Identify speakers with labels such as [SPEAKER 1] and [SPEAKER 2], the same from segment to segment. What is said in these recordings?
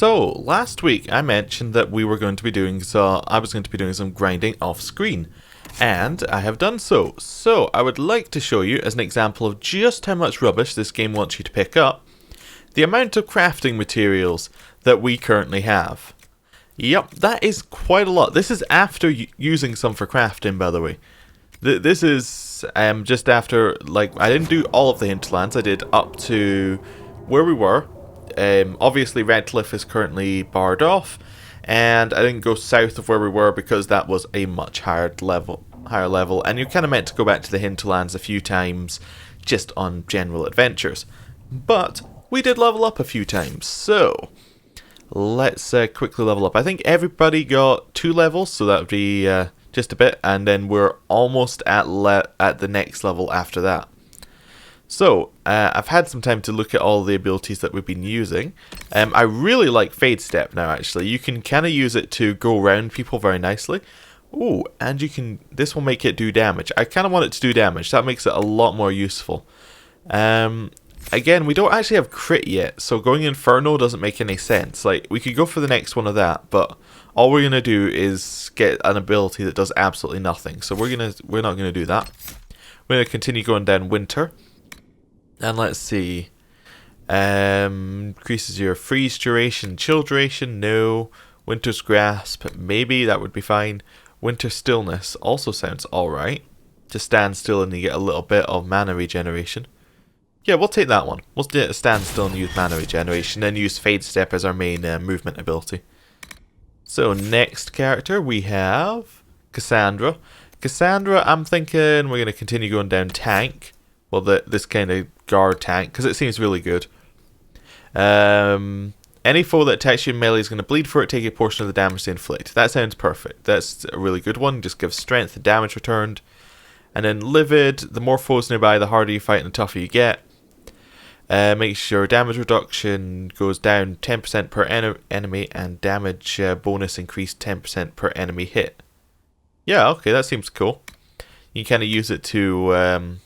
[SPEAKER 1] So, last week I mentioned that we were going to be doing I was going to be doing some grinding off screen, and I have done so. So, I would like to show you, as an example of just how much rubbish this game wants you to pick up, the amount of crafting materials that we currently have. Yep, that is quite a lot. This is after using some for crafting, by the way. This is just after, like, I didn't do all of the hinterlands, I did up to where we were. Obviously Redcliffe is currently barred off, and I didn't go south of where we were because that was a much higher level, and you're kind of meant to go back to the hinterlands a few times just on general adventures. But we did level up a few times, so let's quickly level up. I think everybody got 2 levels, so that would be just a bit, and then we're almost at the next level after that. So, I've had some time to look at all the abilities that we've been using. I really like Fade Step now, actually. You can kind of use it to go around people very nicely. Ooh, and this will make it do damage. I kind of want it to do damage. That makes it a lot more useful. Again, we don't actually have crit yet, so going Inferno doesn't make any sense. Like, we could go for the next one of that, but all we're going to do is get an ability that does absolutely nothing. So we're not going to do that. We're going to continue going down Winter. And let's see, increases your freeze duration, chill duration, no. Winter's Grasp, maybe, that would be fine. Winter Stillness also sounds alright. Just stand still and you get a little bit of mana regeneration. Yeah, we'll take that one. We'll stand still and use mana regeneration, then use Fade Step as our main movement ability. So next character we have Cassandra. Cassandra, I'm thinking we're going to continue going down tank. Well, this kind of guard tank, because it seems really good. Any foe that attacks you in melee is going to bleed for it, take a portion of the damage they inflict. That sounds perfect. That's a really good one. Just gives strength and damage returned. And then Livid, the more foes nearby, the harder you fight and the tougher you get. Makes sure damage reduction goes down 10% per enemy, and damage bonus increased 10% per enemy hit. Yeah, okay, that seems cool. You kind of use it to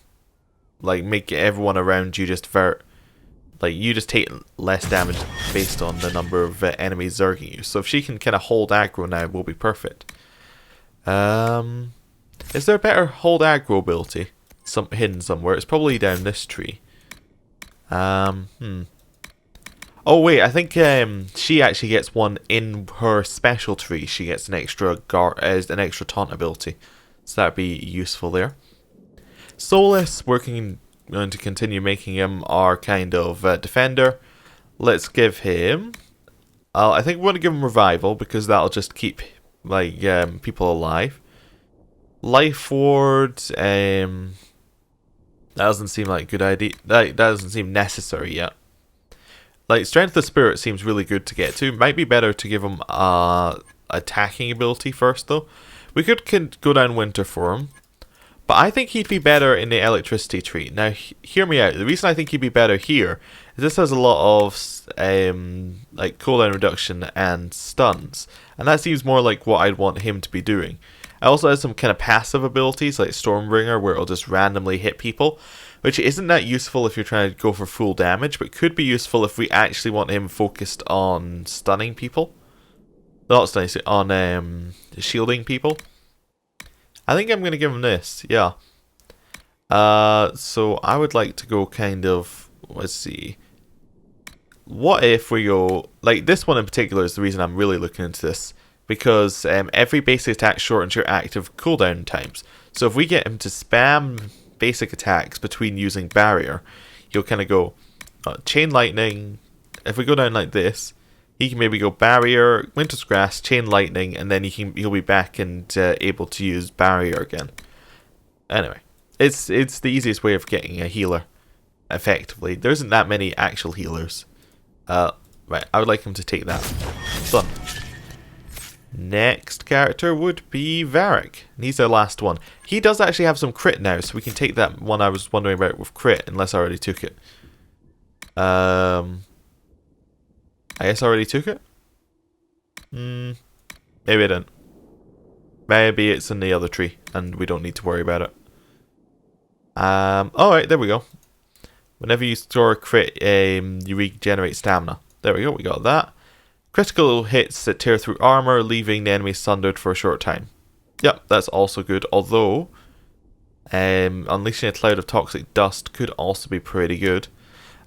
[SPEAKER 1] like make everyone around you just you just take less damage based on the number of enemies zerging you. So if she can kind of hold aggro now, we'll be perfect. Is there a better hold aggro ability hidden somewhere? It's probably down this tree. Oh wait, I think she actually gets one in her special tree. She gets an extra taunt ability, so that'd be useful there. Solus, we're going to continue making him our kind of defender. Let's give him, I think we want to give him revival, because that'll just keep people alive. Life Ward, that doesn't seem like a good idea. That doesn't seem necessary yet. Like, Strength of Spirit seems really good to get to. Might be better to give him attacking ability first, though. We could go down Winter for him. But I think he'd be better in the electricity tree. Now, hear me out. The reason I think he'd be better here is this has a lot of cooldown reduction and stuns, and that seems more like what I'd want him to be doing. I also have some kind of passive abilities like Stormbringer, where it'll just randomly hit people, which isn't that useful if you're trying to go for full damage, but could be useful if we actually want him focused on stunning people. Not stunning, on shielding people. I think I'm going to give him this, yeah. So I would like to go kind of, let's see. What if we go, like this one in particular is the reason I'm really looking into this. Because every basic attack shortens your active cooldown times. So if we get him to spam basic attacks between using barrier, he'll kind of go chain lightning. If we go down like this, he can maybe go barrier, Winter's Grasp, chain lightning, and then he'll be back and able to use barrier again. Anyway, it's the easiest way of getting a healer effectively. There isn't that many actual healers. Right, I would like him to take that. Done. Next character would be Varric. He's our last one. He does actually have some crit now, so we can take that one I was wondering about with crit, unless I already took it. I guess I already took it? Maybe I didn't. Maybe it's in the other tree, and we don't need to worry about it. Alright, there we go. Whenever you store a crit, you regenerate stamina. There we go, we got that. Critical hits that tear through armor, leaving the enemy sundered for a short time. Yep, that's also good, although unleashing a cloud of toxic dust could also be pretty good.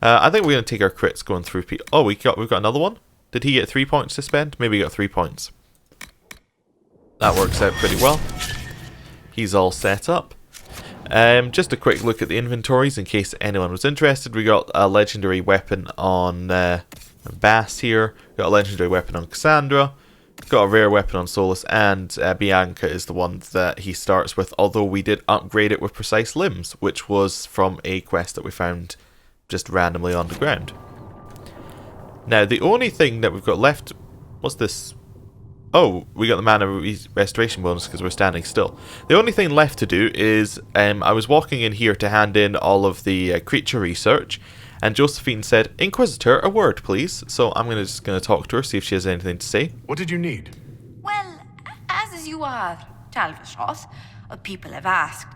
[SPEAKER 1] I think we're going to take our crits going through people. Oh, we've got another one? Did he get 3 points to spend? Maybe he got 3 points. That works out pretty well. He's all set up. Just a quick look at the inventories in case anyone was interested. We got a legendary weapon on Bass here. Got a legendary weapon on Cassandra. Got a rare weapon on Solus, and Bianca is the one that he starts with, although we did upgrade it with Precise Limbs, which was from a quest that we found just randomly on the ground. Now, the only thing that we've got left... What's this? Oh, we got the mana restoration bonus because we're standing still. The only thing left to do is, I was walking in here to hand in all of the creature research, and Josephine said, "Inquisitor, a word, please." So I'm just going to talk to her, see if she has anything to say.
[SPEAKER 2] What did you need?
[SPEAKER 3] Well, as you are Talvashos, people have asked.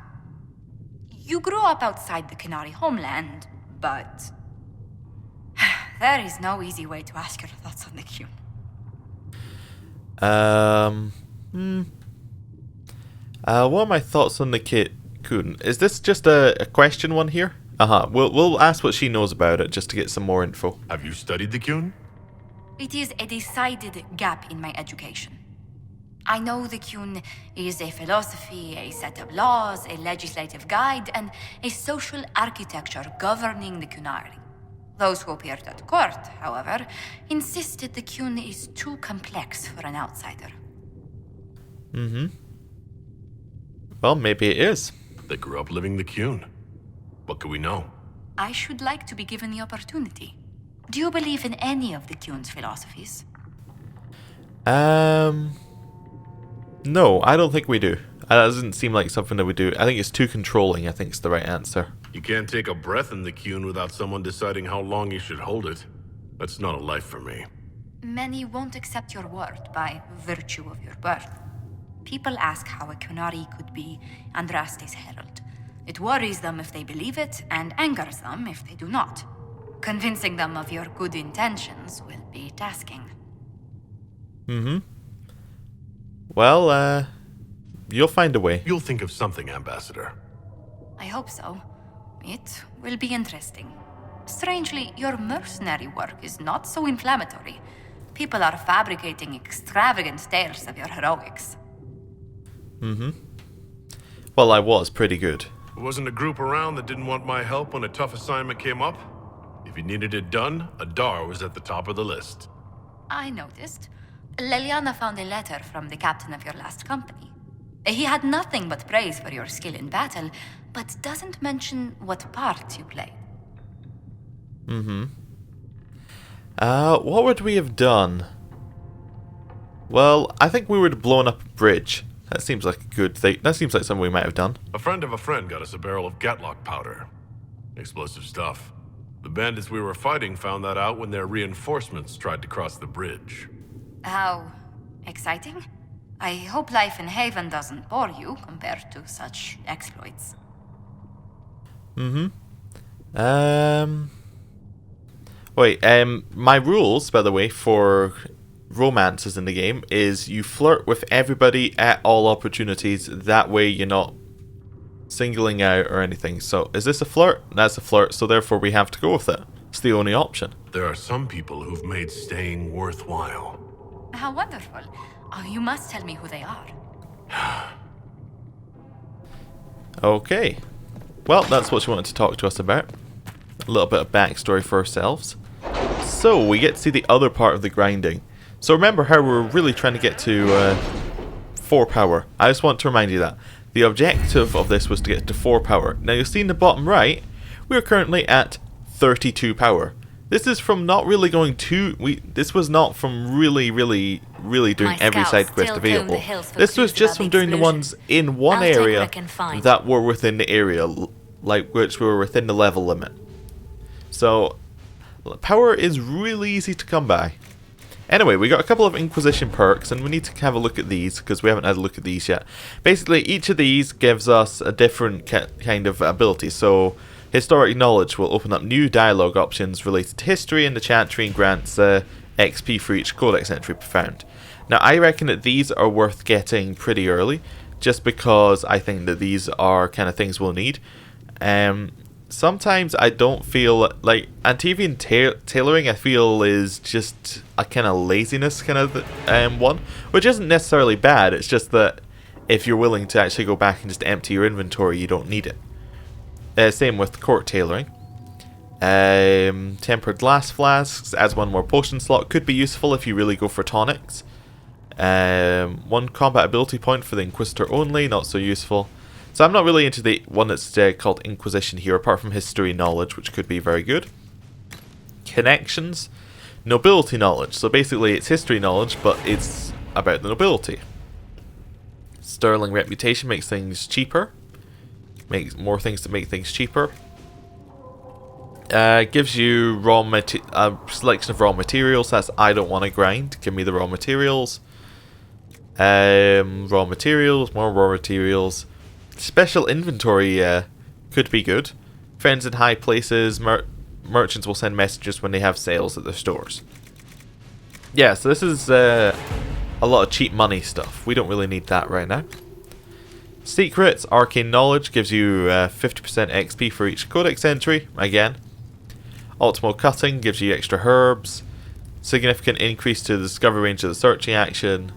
[SPEAKER 3] You grew up outside the Canary homeland, but there is no easy way to ask your thoughts on the Q.
[SPEAKER 1] What are my thoughts on the Kun? Is this just a question one here? We'll ask what she knows about it just to get some more info.
[SPEAKER 2] Have you studied the Kun?
[SPEAKER 3] It is a decided gap in my education. I know the Kun is a philosophy, a set of laws, a legislative guide, and a social architecture governing the Kunari. Those who appeared at court, however, insisted the Kun is too complex for an outsider.
[SPEAKER 1] Well, maybe it is.
[SPEAKER 2] They grew up living the Kun. What could we know?
[SPEAKER 3] I should like to be given the opportunity. Do you believe in any of the Kun's philosophies?
[SPEAKER 1] No, I don't think we do. That doesn't seem like something that we do. I think it's too controlling, I think is the right answer.
[SPEAKER 2] You can't take a breath in the Kun without someone deciding how long you should hold it. That's not a life for me.
[SPEAKER 3] Many won't accept your word by virtue of your birth. People ask how a Kunari could be Andraste's herald. It worries them if they believe it, and angers them if they do not. Convincing them of your good intentions will be tasking.
[SPEAKER 1] Well, you'll find a way.
[SPEAKER 2] You'll think of something, Ambassador.
[SPEAKER 3] I hope so. It will be interesting. Strangely, your mercenary work is not so inflammatory. People are fabricating extravagant tales of your heroics.
[SPEAKER 1] Well, I was pretty good.
[SPEAKER 2] There wasn't a group around that didn't want my help when a tough assignment came up. If you needed it done, Adar was at the top of the list.
[SPEAKER 3] I noticed. Leliana found a letter from the captain of your last company. He had nothing but praise for your skill in battle, but doesn't mention what part you played.
[SPEAKER 1] What would we have done? Well, I think we would have blown up a bridge. That seems like a good thing. That seems like something we might have done.
[SPEAKER 2] A friend of a friend got us a barrel of Gatlock powder. Explosive stuff. The bandits we were fighting found that out when their reinforcements tried to cross the bridge.
[SPEAKER 3] How exciting? I hope life in Haven doesn't bore you compared to such exploits.
[SPEAKER 1] Wait, my rules, by the way, for romances in the game is you flirt with everybody at all opportunities. That way you're not singling out or anything. So, is this a flirt? That's a flirt, so therefore we have to go with it. It's the only option.
[SPEAKER 2] There are some people who've made staying worthwhile.
[SPEAKER 3] How wonderful. Oh, you must tell me who they are.
[SPEAKER 1] Okay. Well, that's what she wanted to talk to us about. A little bit of backstory for ourselves. So, we get to see the other part of the grinding. So remember how we were really trying to get to 4 power. I just want to remind you that. The objective of this was to get to 4 power. Now you'll see in the bottom right, we are currently at 32 power. This is from not really going too... This was not from really doing every side quest available. This was just from doing the ones in one area that were within the area, like which were within the level limit. So, power is really easy to come by. Anyway, we got a couple of Inquisition perks, and we need to have a look at these, because we haven't had a look at these yet. Basically, each of these gives us a different kind of ability. So, Historic Knowledge will open up new dialogue options related to history in the chat tree and grants XP for each Codex entry found. Now I reckon that these are worth getting pretty early, just because I think that these are kind of things we'll need. Sometimes I don't feel like Antivian tailoring, I feel, is just a kind of laziness kind of one, which isn't necessarily bad. It's just that if you're willing to actually go back and just empty your inventory, you don't need it. Same with court tailoring. Tempered glass flasks adds one more potion slot, could be useful if you really go for tonics. One combat ability point for the Inquisitor only, not so useful. So I'm not really into the one that's called Inquisition here, apart from history knowledge, which could be very good. Connections, nobility knowledge. So basically it's history knowledge, but it's about the nobility. Sterling reputation makes things cheaper. Makes more things to make things cheaper. Gives you a selection of raw materials. That's I don't want to grind. Give me the raw materials. Raw materials, more raw materials. Special inventory could be good. Friends in high places, merchants will send messages when they have sales at their stores. Yeah, so this is a lot of cheap money stuff. We don't really need that right now. Secrets, arcane knowledge gives you 50% XP for each codex entry, again. Optimal cutting gives you extra herbs. Significant increase to the discovery range of the searching action.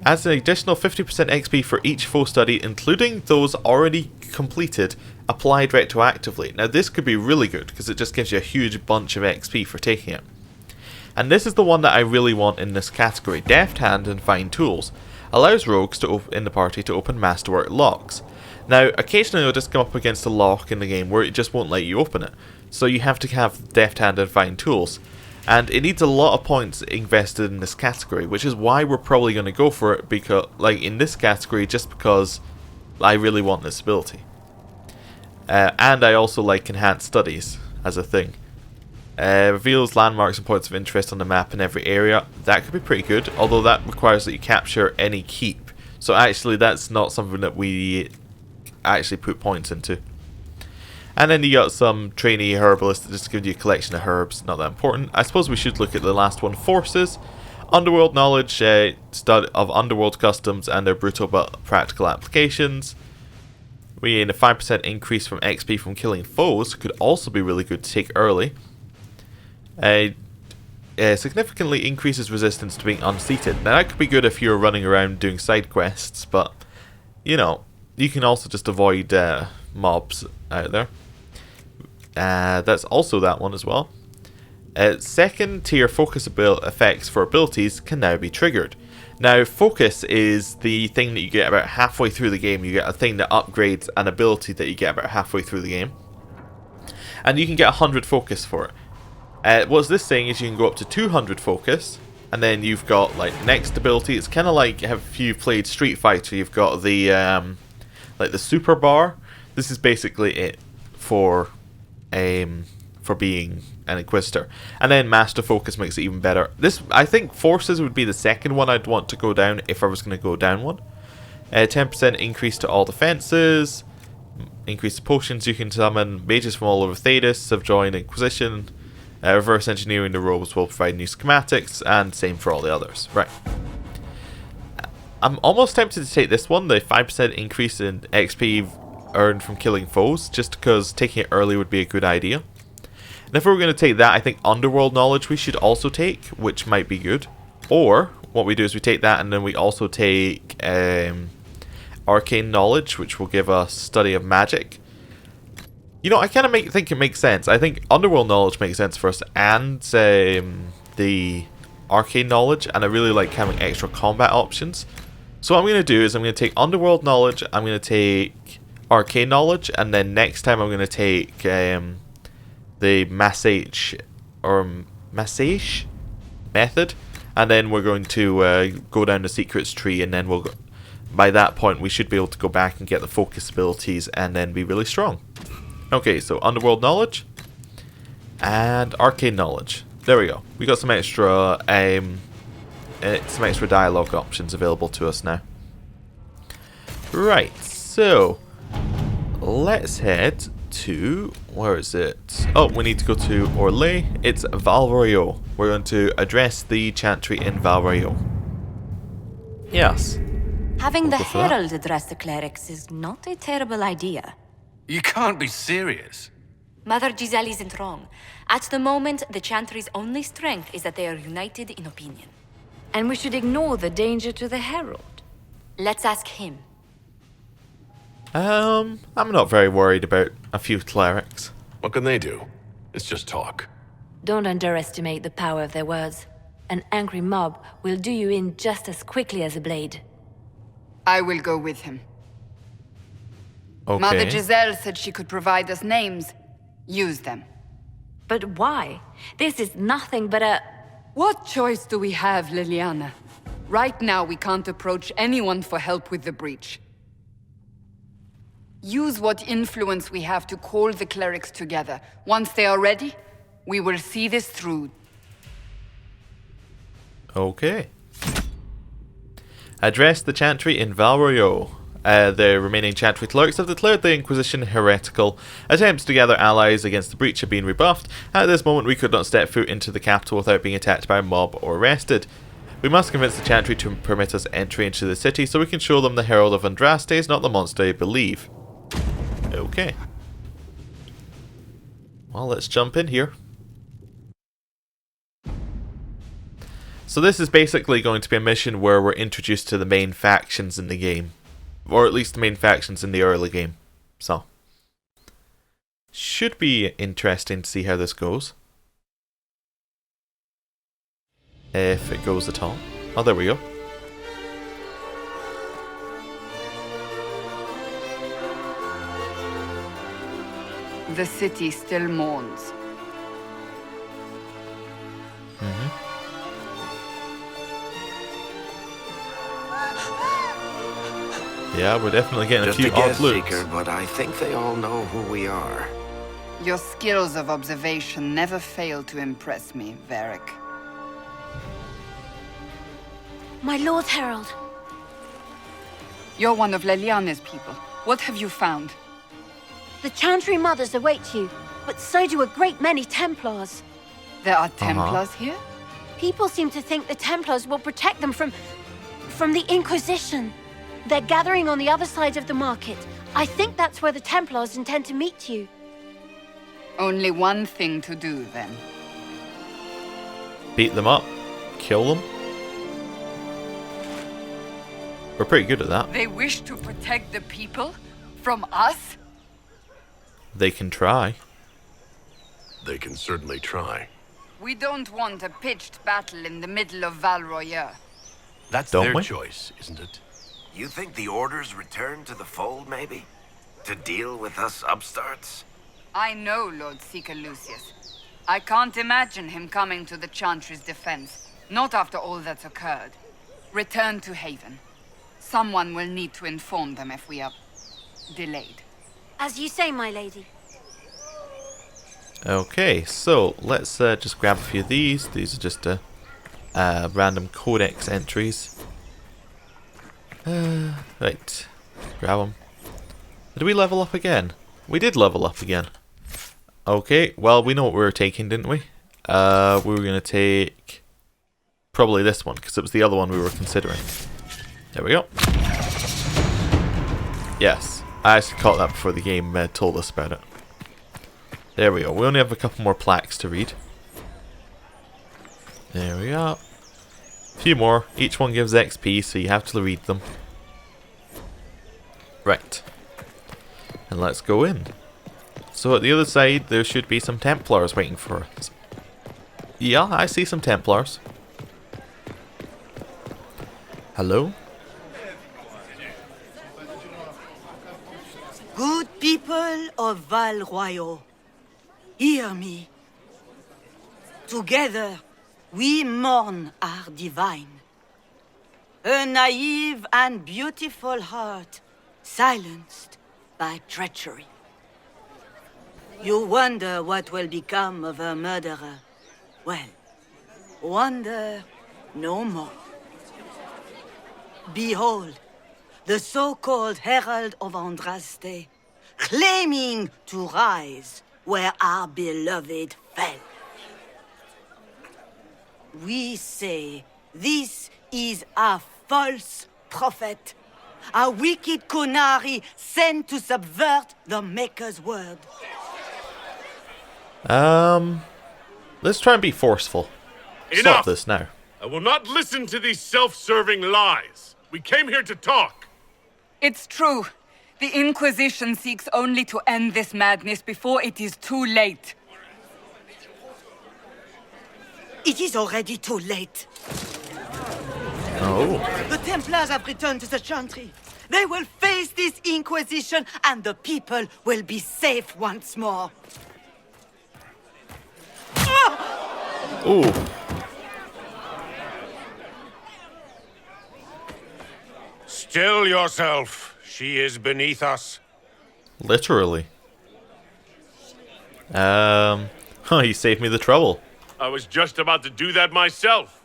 [SPEAKER 1] Adds an additional 50% XP for each foe study, including those already completed, applied retroactively. Now this could be really good, because it just gives you a huge bunch of XP for taking it. And this is the one that I really want in this category. Deft Hand and Fine Tools. Allows rogues in the party to open masterwork locks. Now, occasionally you'll just come up against a lock in the game where it just won't let you open it. So you have to have Deft Hand and Fine Tools. And it needs a lot of points invested in this category, which is why we're probably going to go for it, because, like, in this category, just because I really want this ability. And I also like enhanced studies as a thing. Reveals landmarks and points of interest on the map in every area. That could be pretty good, although that requires that you capture any keep. So actually that's not something that we actually put points into. And then you got some trainee herbalists that just give you a collection of herbs. Not that important. I suppose we should look at the last one. Forces. Underworld knowledge, study of underworld customs and their brutal but practical applications. We gain a 5% increase from XP from killing foes. Could also be really good to take early. Significantly increases resistance to being unseated. Now that could be good if you're running around doing side quests, but you know, you can also just avoid mobs out there. That's also that one as well. Second tier focus effects for abilities can now be triggered. Now focus is the thing that you get about halfway through the game. You get a thing that upgrades an ability that you get about halfway through the game. And you can get 100 focus for it. What's this saying is you can go up to 200 focus, and then you've got like next ability. It's kind of like if you played Street Fighter, you've got the like the super bar. This is basically it for being an Inquisitor. And then master focus makes it even better. This, I think, forces would be the second one I'd want to go down if I was going to go down one. 10% increase to all defenses. Increase the potions you can summon. Mages from all over Thedas have joined Inquisition. Reverse engineering the robes will provide new schematics, and same for all the others. Right. I'm almost tempted to take this one, the 5% increase in XP earned from killing foes, just because taking it early would be a good idea. And if we were going to take that, I think Underworld Knowledge we should also take, which might be good. Or, what we do is we take that and then we also take Arcane Knowledge, which will give us Study of Magic. You know, I kind of think it makes sense. I think Underworld Knowledge makes sense for us, and the Arcane Knowledge, and I really like having extra combat options. So what I'm going to do is I'm going to take Underworld Knowledge, I'm going to take Arcane Knowledge, and then next time I'm going to take the Massage method, and then we're going to go down the Secrets tree, and then by that point we should be able to go back and get the focus abilities and then be really strong. Okay, so Underworld Knowledge and Arcane Knowledge. There we go. We got some extra dialogue options available to us now. Right, so let's head to... Where is it? Oh, we need to go to Orlais. It's Royeaux. We're going to address the chantry in Royeaux. Yes.
[SPEAKER 3] Having
[SPEAKER 1] We'll
[SPEAKER 3] the
[SPEAKER 1] go for that.
[SPEAKER 3] herald address the clerics is not a terrible idea.
[SPEAKER 4] You can't be serious.
[SPEAKER 3] Mother Giselle isn't wrong. At the moment, the chantry's only strength is that they are united in opinion.
[SPEAKER 5] And we should ignore the danger to the herald.
[SPEAKER 3] Let's ask him.
[SPEAKER 1] I'm not very worried about a few clerics.
[SPEAKER 2] What can they do? It's just talk.
[SPEAKER 5] Don't underestimate the power of their words. An angry mob will do you in just as quickly as a blade.
[SPEAKER 6] I will go with him.
[SPEAKER 1] Okay.
[SPEAKER 6] Mother Giselle said she could provide us names. Use them.
[SPEAKER 5] But why? This is nothing but a...
[SPEAKER 6] What choice do we have, Leliana? Right now, we can't approach anyone for help with the breach. Use what influence we have to call the clerics together. Once they are ready, we will see this through.
[SPEAKER 1] Okay. Address the chantry in Royeaux. The remaining chantry clerics have declared the Inquisition heretical. Attempts to gather allies against the breach have been rebuffed. At this moment we could not step foot into the capital without being attacked by a mob or arrested. We must convince the chantry to permit us entry into the city so we can show them the Herald of Andraste is not the monster they believe. Okay. Well, let's jump in here. So this is basically going to be a mission where we're introduced to the main factions in the game. Or at least the main factions in the early game. So. Should be interesting to see how this goes. If it goes at all. Oh, there we go.
[SPEAKER 6] The city still mourns.
[SPEAKER 1] Yeah, we're definitely getting
[SPEAKER 7] Just
[SPEAKER 1] a few
[SPEAKER 7] a
[SPEAKER 1] odd
[SPEAKER 7] guest
[SPEAKER 1] looks.
[SPEAKER 7] seeker, but I think they all know who we are.
[SPEAKER 6] Your skills of observation never fail to impress me, Varric.
[SPEAKER 5] My Lord Herald.
[SPEAKER 6] You're one of Leliana's people. What have you found?
[SPEAKER 5] The Chantry Mothers await you, but so do a great many Templars.
[SPEAKER 6] There are Templars here?
[SPEAKER 5] People seem to think the Templars will protect them from the Inquisition. They're gathering on the other side of the market. I think that's where the Templars intend to meet you.
[SPEAKER 6] Only one thing to do, then.
[SPEAKER 1] Beat them up. Kill them. We're pretty good at that.
[SPEAKER 6] They wish to protect the people? From us?
[SPEAKER 1] They can try.
[SPEAKER 2] They can certainly try.
[SPEAKER 6] We don't want a pitched battle in the middle of Royeaux.
[SPEAKER 2] That's
[SPEAKER 1] Don't
[SPEAKER 2] their
[SPEAKER 1] we?
[SPEAKER 2] choice, isn't it?
[SPEAKER 7] You think the Order's return to the fold, maybe? To deal with us upstarts?
[SPEAKER 6] I know Lord Seeker Lucius. I can't imagine him coming to the Chantry's defense. Not after all that's occurred. Return to Haven. Someone will need to inform them if we are delayed.
[SPEAKER 5] As you say, my lady.
[SPEAKER 1] Okay, so let's just grab a few of these. These are just random Codex entries. Right, grab them. Did we level up again? We did level up again. Okay, well, we know what we were taking, didn't we? We were going to take probably this one, because it was the other one we were considering. There we go. Yes, I actually caught that before the game told us about it. There we go. We only have a couple more plaques to read. There we go. A few more. Each one gives XP, so you have to read them. Right. And let's go in. So at the other side, there should be some Templars waiting for us. Yeah, I see some Templars. Hello?
[SPEAKER 8] Good people of Royeaux, hear me. Together, we mourn our divine. A naive and beautiful heart, silenced by treachery. You wonder what will become of a murderer. Well, wonder no more. Behold, the so-called Herald of Andraste, claiming to rise where our beloved fell. We say this is a false prophet, a wicked Kunari sent to subvert the Maker's word.
[SPEAKER 1] Let's try and be forceful. Stop
[SPEAKER 2] Enough!
[SPEAKER 1] this now.
[SPEAKER 2] I will not listen to these self-serving lies. We came here to talk.
[SPEAKER 6] It's true. The Inquisition seeks only to end this madness before it is too late.
[SPEAKER 8] It is already too late.
[SPEAKER 1] Oh.
[SPEAKER 8] The Templars have returned to the Chantry. They will face this Inquisition, and the people will be safe once more.
[SPEAKER 1] Ooh.
[SPEAKER 9] Still yourself. She is beneath us.
[SPEAKER 1] Literally. Oh, you saved me the trouble.
[SPEAKER 2] I was just about to do that myself.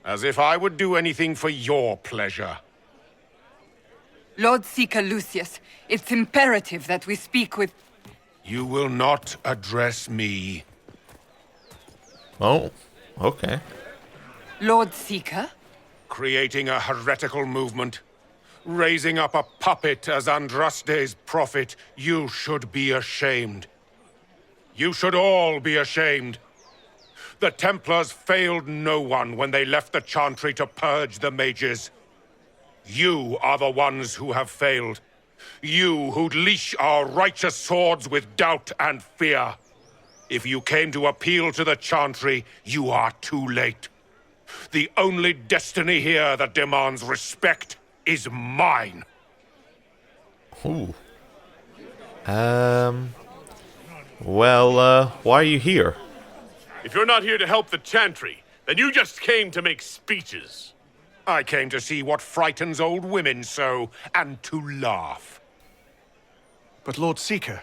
[SPEAKER 9] As if I would do anything for your pleasure.
[SPEAKER 6] Lord Seeker Lucius, it's imperative that we speak with...
[SPEAKER 9] You will not address me.
[SPEAKER 1] Oh, okay.
[SPEAKER 6] Lord Seeker?
[SPEAKER 9] Creating a heretical movement. Raising up a puppet as Andraste's prophet. You should be ashamed. You should all be ashamed. The Templars failed no one when they left the Chantry to purge the mages. You are the ones who have failed. You who'd leash our righteous swords with doubt and fear. If you came to appeal to the Chantry, you are too late. The only destiny here that demands respect is mine.
[SPEAKER 1] Ooh. Well, why are you here?
[SPEAKER 2] If you're not here to help the Chantry, then you just came to make speeches.
[SPEAKER 9] I came to see what frightens old women so, and to laugh.
[SPEAKER 10] But Lord Seeker,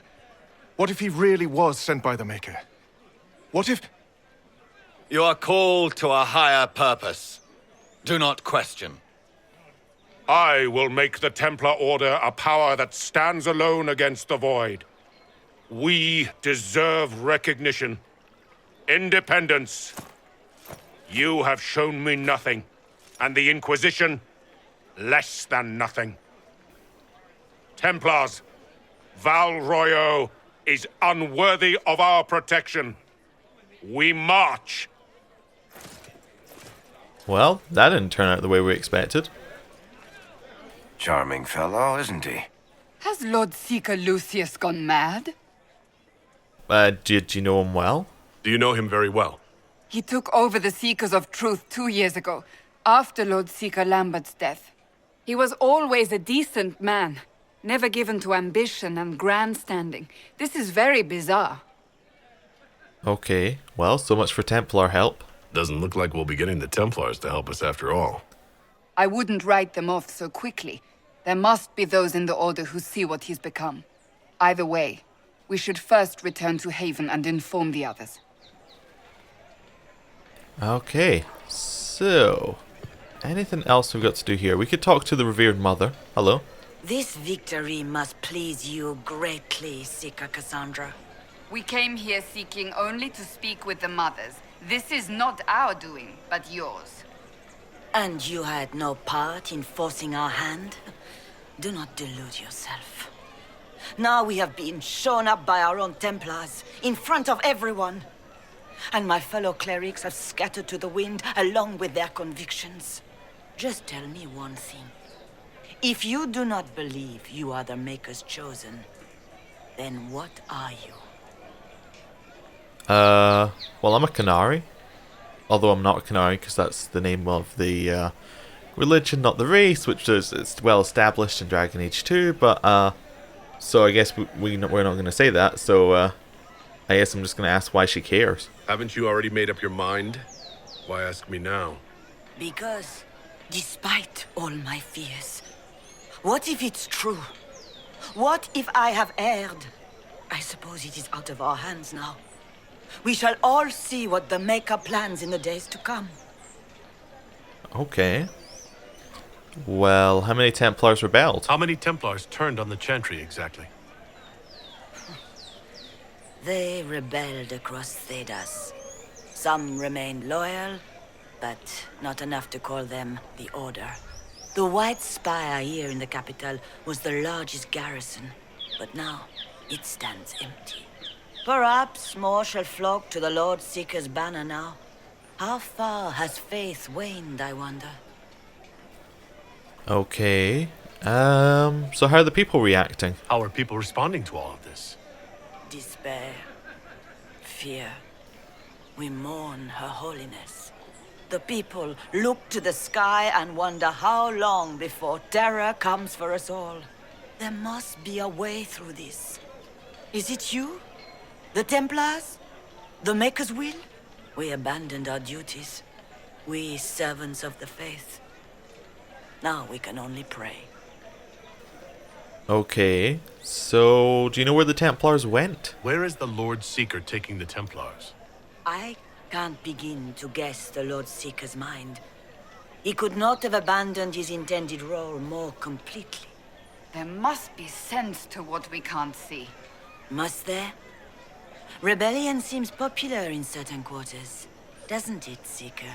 [SPEAKER 10] what if he really was sent by the Maker? What if...
[SPEAKER 4] You are called to a higher purpose. Do not question.
[SPEAKER 9] I will make the Templar Order a power that stands alone against the Void. We deserve recognition. Independence. You have shown me nothing, and the Inquisition, less than nothing. Templars, Val Royeaux is unworthy of our protection. We march.
[SPEAKER 1] Well, that didn't turn out the way we expected.
[SPEAKER 7] Charming fellow, isn't he?
[SPEAKER 6] Has Lord Seeker Lucius gone mad?
[SPEAKER 1] Did you know him well?
[SPEAKER 2] Do you know him very well?
[SPEAKER 6] He took over the Seekers of Truth 2 years ago, after Lord Seeker Lambert's death. He was always a decent man, never given to ambition and grandstanding. This is very bizarre.
[SPEAKER 1] Okay, well, so much for Templar help.
[SPEAKER 2] Doesn't look like we'll be getting the Templars to help us after all.
[SPEAKER 6] I wouldn't write them off so quickly. There must be those in the Order who see what he's become. Either way, we should first return to Haven and inform the others.
[SPEAKER 1] Okay, so... anything else we've got to do here? We could talk to the revered mother. Hello?
[SPEAKER 8] This victory must please you greatly, Seeker Cassandra.
[SPEAKER 6] We came here seeking only to speak with the mothers. This is not our doing, but yours.
[SPEAKER 8] And you had no part in forcing our hand? Do not delude yourself. Now we have been shown up by our own Templars, in front of everyone. And my fellow clerics have scattered to the wind along with their convictions. Just tell me one thing. If you do not believe you are the Maker's chosen, then what are you?
[SPEAKER 1] Well, I'm a Canary. Although I'm not a Canary because that's the name of the religion, not the race, which is it's well established in Dragon Age 2. But so I guess we're not going to say that. So I guess I'm just going to ask why she cares.
[SPEAKER 2] Haven't you already made up your mind? Why ask me now?
[SPEAKER 8] Because, despite all my fears, what if it's true? What if I have erred? I suppose it is out of our hands now. We shall all see what the Maker plans in the days to come.
[SPEAKER 1] Okay. Well, how many Templars rebelled?
[SPEAKER 2] How many Templars turned on the Chantry exactly?
[SPEAKER 8] They rebelled across Thedas. Some remained loyal, but not enough to call them the Order. The White Spire here in the capital was the largest garrison, but now it stands empty. Perhaps more shall flock to the Lord Seeker's banner now. How far has faith waned, I wonder?
[SPEAKER 1] Okay. So how are the people reacting?
[SPEAKER 2] How are people responding to all of this?
[SPEAKER 8] Despair. Fear. We mourn Her Holiness. The people look to the sky and wonder how long before terror comes for us all. There must be a way through this. Is it you? The Templars? The Maker's will? We abandoned our duties. We servants of the faith. Now we can only pray.
[SPEAKER 1] Okay. So, do you know where the Templars went?
[SPEAKER 2] Where is the Lord Seeker taking the Templars?
[SPEAKER 8] I can't begin to guess the Lord Seeker's mind. He could not have abandoned his intended role more completely.
[SPEAKER 6] There must be sense to what we can't see.
[SPEAKER 8] Must there? Rebellion seems popular in certain quarters, doesn't it, Seeker?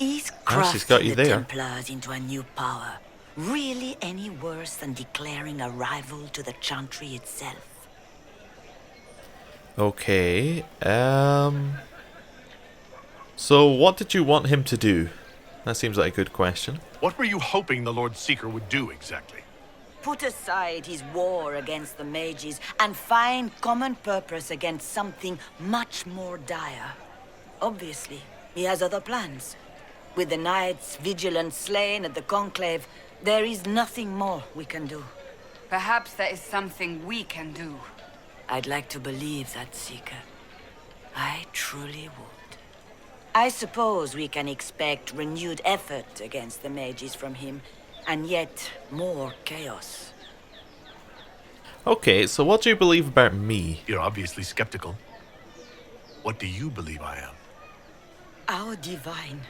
[SPEAKER 8] Is
[SPEAKER 1] she's got
[SPEAKER 8] crafting
[SPEAKER 1] you
[SPEAKER 8] the
[SPEAKER 1] there.
[SPEAKER 8] Templars into a new power really any worse than declaring a rival to the Chantry itself?
[SPEAKER 1] Okay. So what did you want him to do? That seems like a good question.
[SPEAKER 2] What were you hoping the Lord Seeker would do exactly?
[SPEAKER 8] Put aside his war against the mages and find common purpose against something much more dire. Obviously, he has other plans. With the knights vigilant slain at the Conclave, there is nothing more we can do.
[SPEAKER 6] Perhaps there is something we can do.
[SPEAKER 8] I'd like to believe that, Seeker. I truly would. I suppose we can expect renewed effort against the mages from him, and yet more chaos.
[SPEAKER 1] Okay, so what do you believe about me?
[SPEAKER 2] You're obviously skeptical. What do you believe I am?
[SPEAKER 8] Our divine,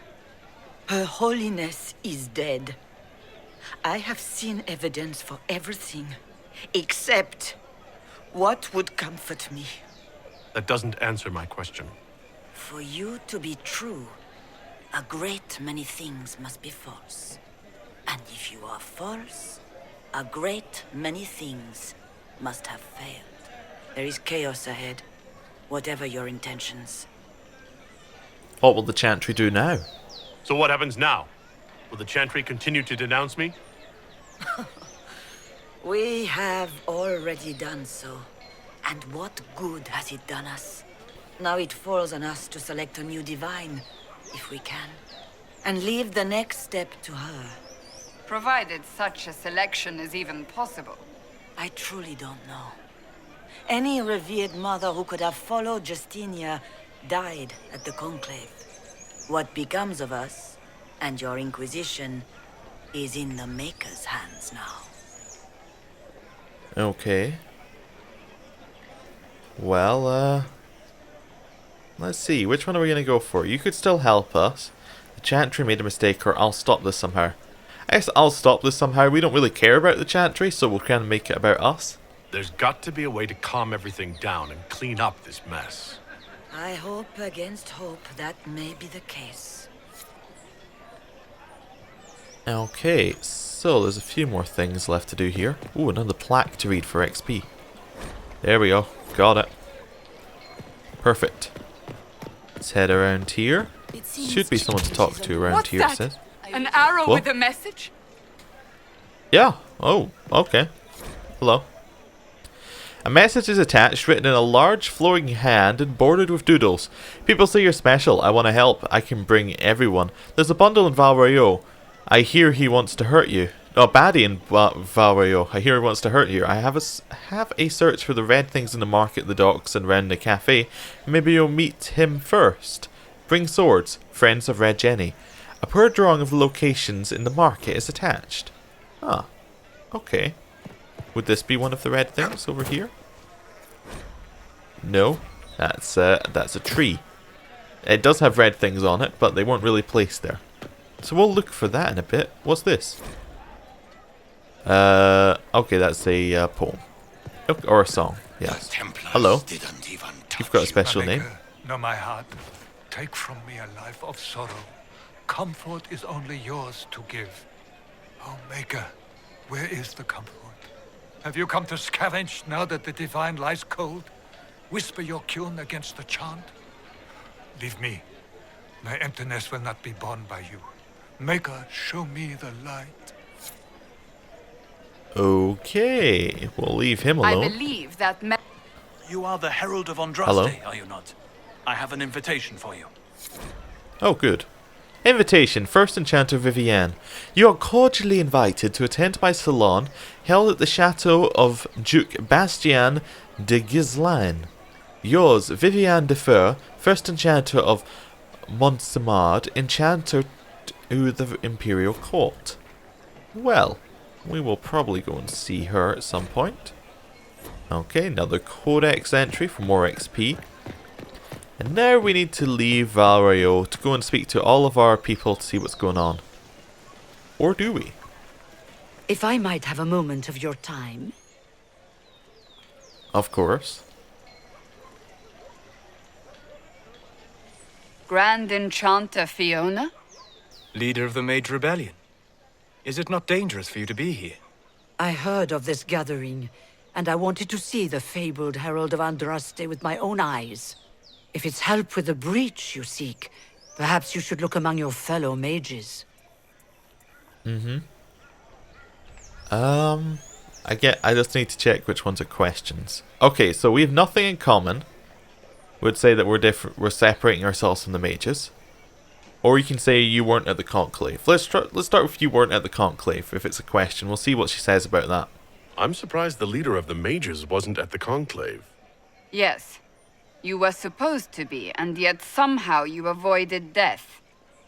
[SPEAKER 8] Her Holiness is dead. I have seen evidence for everything, except what would comfort me.
[SPEAKER 2] That doesn't answer my question.
[SPEAKER 8] For you to be true, a great many things must be false. And if you are false, a great many things must have failed. There is chaos ahead, whatever your intentions.
[SPEAKER 1] What will the Chantry do now?
[SPEAKER 2] So what happens now? Will the Chantry continue to denounce me?
[SPEAKER 8] We have already done so. And what good has it done us? Now it falls on us to select a new divine, if we can, and leave the next step to her.
[SPEAKER 6] Provided such a selection is even possible.
[SPEAKER 8] I truly don't know. Any revered mother who could have followed Justinia died at the Conclave. What becomes of us, and your Inquisition, is in the Maker's hands now.
[SPEAKER 1] Okay. Well, let's see. Which one are we going to go for? You could still help us. The Chantry made a mistake, or I'll stop this somehow. I guess I'll stop this somehow. We don't really care about the Chantry, so we'll kind of make it about us.
[SPEAKER 2] There's got to be a way to calm everything down and clean up this mess.
[SPEAKER 8] I hope against hope that may be the case.
[SPEAKER 1] Okay, so there's a few more things left to do here. Ooh, another plaque to read for XP. There we go. Got it. Perfect. Let's head around here. Should be someone to talk to around
[SPEAKER 6] What's
[SPEAKER 1] here,
[SPEAKER 6] that?
[SPEAKER 1] it says.
[SPEAKER 6] An arrow
[SPEAKER 1] What?
[SPEAKER 6] with a message?
[SPEAKER 1] Yeah. Oh, okay. Hello. A message is attached, written in a large flowing hand and bordered with doodles. People say you're special. I want to help. I can bring everyone. There's a bundle in Royeaux. I hear he wants to hurt you. Oh, baddie in Royeaux. I hear he wants to hurt you. I have a search for the red things in the market, the docks, and round the cafe. Maybe you'll meet him first. Bring swords. Friends of Red Jenny. A poor drawing of the locations in the market is attached. Ah. Okay. Would this be one of the red things over here? No. That's a tree. It does have red things on it, but they weren't really placed there. So we'll look for that in a bit. What's this? Okay, that's a poem. Or a song. Yeah. Yes.
[SPEAKER 4] Templars
[SPEAKER 1] Hello.
[SPEAKER 4] didn't even touch
[SPEAKER 1] You've got a
[SPEAKER 4] you.
[SPEAKER 1] special name.
[SPEAKER 11] Know my heart. Take from me a life of sorrow. Comfort is only yours to give. Oh, Maker, where is the comfort? Have you come to scavenge now that the divine lies cold? Whisper your tune against the chant? Leave me. My emptiness will not be borne by you. Maker, show me the light.
[SPEAKER 1] Okay, we'll leave him
[SPEAKER 6] I
[SPEAKER 1] alone.
[SPEAKER 6] believe that
[SPEAKER 12] You are the Herald of Andraste,
[SPEAKER 1] Hello?
[SPEAKER 12] are you not? I have an invitation for you.
[SPEAKER 1] Oh, good. Invitation, First Enchanter Vivienne. You are cordially invited to attend my salon held at the chateau of Duke Bastien de Ghislain. Yours, Vivienne de Feur, First Enchanter of Montsemard, Enchanter to the Imperial Court. Well, we will probably go and see her at some point. Okay, another Codex entry for more XP. And now we need to leave Royeaux to go and speak to all of our people to see what's going on. Or do we?
[SPEAKER 13] If I might have a moment of your time.
[SPEAKER 1] Of course.
[SPEAKER 6] Grand Enchanter Fiona?
[SPEAKER 12] Leader of the Mage Rebellion. Is it not dangerous for you to be here?
[SPEAKER 13] I heard of this gathering, and I wanted to see the fabled Herald of Andraste with my own eyes. If it's help with the breach you seek, perhaps you should look among your fellow mages.
[SPEAKER 1] I just need to check which ones are questions. Okay, so we have nothing in common. Would say that we're different. We're separating ourselves from the mages. Or you can say you weren't at the conclave. Let's start with you weren't at the conclave. If it's a question, we'll see what she says about that.
[SPEAKER 2] I'm surprised the leader of the mages wasn't at the conclave.
[SPEAKER 6] Yes. You were supposed to be, and yet somehow you avoided death.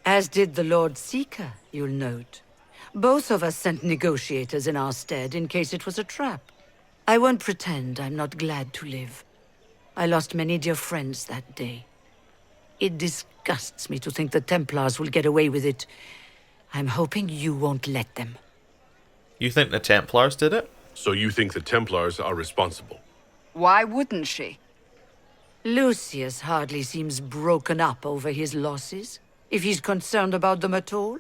[SPEAKER 13] As did the Lord Seeker, you'll note. Both of us sent negotiators in our stead in case it was a trap. I won't pretend I'm not glad to live. I lost many dear friends that day. It disgusts me to think the Templars will get away with it. I'm hoping you won't let them.
[SPEAKER 1] You think the Templars did it?
[SPEAKER 2] So you think the Templars are responsible?
[SPEAKER 6] Why wouldn't she?
[SPEAKER 13] Lucius hardly seems broken up over his losses, if he's concerned about them at all.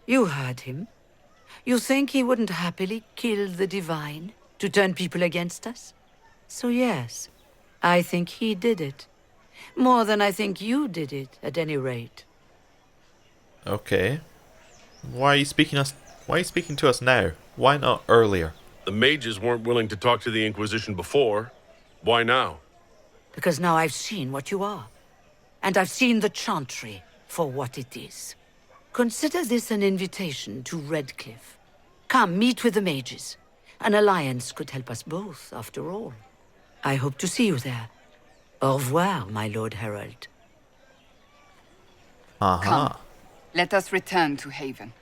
[SPEAKER 13] You heard him. You think he wouldn't happily kill the Divine to turn people against us? So yes, I think he did it. More than I think you did it, at any rate.
[SPEAKER 1] Okay. Why are you speaking to us now? Why not earlier?
[SPEAKER 2] The mages weren't willing to talk to the Inquisition before. Why now?
[SPEAKER 13] Because now I've seen what you are. And I've seen the Chantry for what it is. Consider this an invitation to Redcliffe. Come, meet with the mages. An alliance could help us both, after all. I hope to see you there. Au revoir, my Lord Herald.
[SPEAKER 6] Come, let us return to Haven.